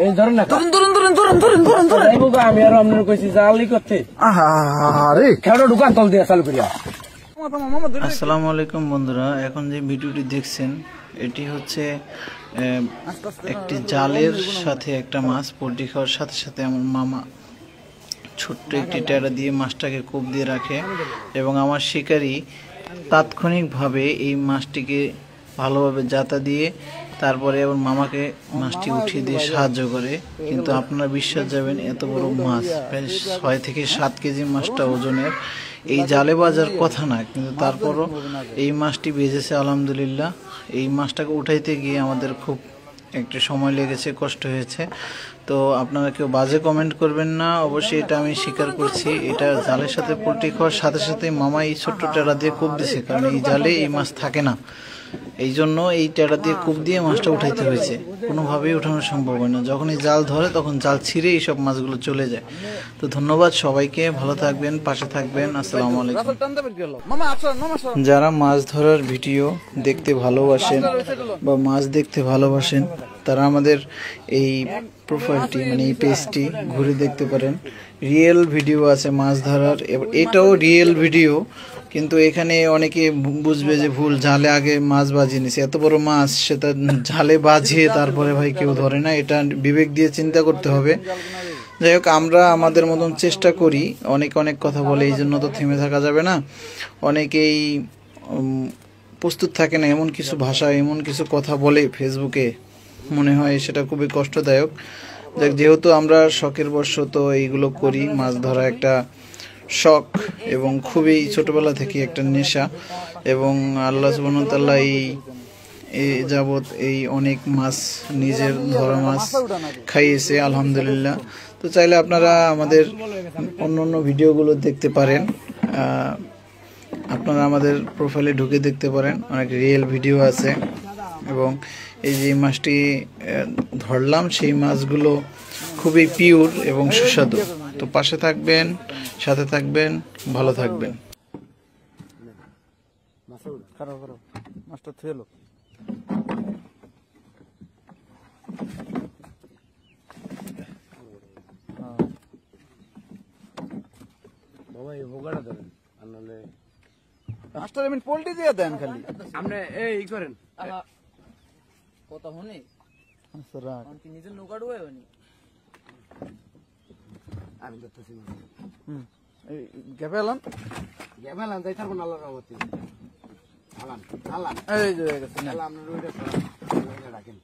এই ধরেন না, আমি আর আপনার কইছি জালি করতে। আরে খেলো দোকান তল দিয়ে চালু করিয়া। আসসালামু আলাইকুম বন্ধুরা, এখন যে ভিডিওটি দেখছেন এটি হচ্ছে একটি জালের সাথে একটা মাছ পোল্ট্রি খাওয়ার সাথে সাথে আমার মামা ছোট্ট একটি টেরা দিয়ে মাছটাকে কোপ দিয়ে রাখে এবং আমার শিকারী তাৎক্ষণিকভাবে এই মাছটিকে ভালোভাবে জাতা দিয়ে তারপরে আবার মামাকে মাছটি উঠিয়ে দিয়ে সাহায্য করে। কিন্তু আপনারা বিশ্বাস যাবেন, এত বড় মাছ প্রায় 6 থেকে 7 কেজি মাছটা ওজনের, এই জালে বাজার কথা না, কিন্তু তারপরও এই মাছটি বেজেছে আলহামদুলিল্লাহ। এই মাছটাকে উঠাইতে গিয়ে আমাদের খুব একটু সময় লেগেছে, কষ্ট হয়েছে। তো আপনারা কেউ বাজে কমেন্ট করবেন না, অবশ্যই এটা আমি স্বীকার করছি। এটা জালের সাথে পোল্ট্রি খাওয়ার সাথে সাথে মামা এই ছোট্ট টেরা দিয়ে কোপ দিছে, কারণ এই জালে এই মাছ থাকে না, এই জন্য এই টেরা দিয়ে কোপ দিয়ে মাছটা উঠাইতে হয়েছে। কোনোভাবেই উঠানো সম্ভব হয় না, যখন এই জাল ধরে তখন জাল ছিঁড়ে এইসব মাছগুলো চলে যায়। তো ধন্যবাদ সবাইকে, ভালো থাকবেন, পাশে থাকবেন। আসসালামু আলাইকুম। যারা মাছ ধরার ভিডিও দেখতে ভালোবাসেন বা মাছ দেখতে ভালোবাসেন তারা আমাদের এই প্রোফাইলটি মানে এই পেজটি ঘুরে দেখতে পারেন। রিয়েল ভিডিও আছে মাছ ধরার, এটাও রিয়েল ভিডিও, কিন্তু এখানে অনেকে বুঝবে যে ভুল, জালে আগে মাছ বাজিয়ে নিছে। এত বড় মাছ সেটা জালে বাজিয়ে তারপরে ভাই কেউ ধরে না, এটা বিবেক দিয়ে চিন্তা করতে হবে। যাই হোক, আমরা আমাদের মতন চেষ্টা করি। অনেক কথা বলে, এই জন্য তো থেমে থাকা যাবে না। অনেকেই প্রস্তুত থাকে না, এমন কিছু ভাষা এমন কিছু কথা বলে ফেসবুকে, মনে হয় সেটা খুবই কষ্টদায়ক। দেখ, যেহেতু আমরা শখের বশত এইগুলো করি, মাছ ধরা একটা শখ এবং খুবই ছোটবেলা থেকে একটা নেশা, এবং আল্লাহ সুবহানাহু ওয়া তাআলা এই যাবৎ এই অনেক মাছ নিজের ধরা মাছ খাইয়েছে আলহামদুলিল্লাহ। তো চাইলে আপনারা আমাদের অন্য ভিডিওগুলো দেখতে পারেন, আপনারা আমাদের প্রোফাইলে ঢুকে দেখতে পারেন, অনেক রিয়েল ভিডিও আছে। এবং এই যে মাছটি ধরলাম সেই মাছগুলো খুবই পিওর এবং সুস্বাদু। তো পাশে থাকবেন, সাথে থাকবেন, ভালো থাকবেন। পোল্ট্রি দিয়ে দেন খালি আপনি এই করেন কথা শুনি নিজের নৌকা ডুবাই আমি দেখতেছি গ্যাপেলাম যাই থাকবো না আল্লাহর রহমতে। এই যে আপনার রাখেন।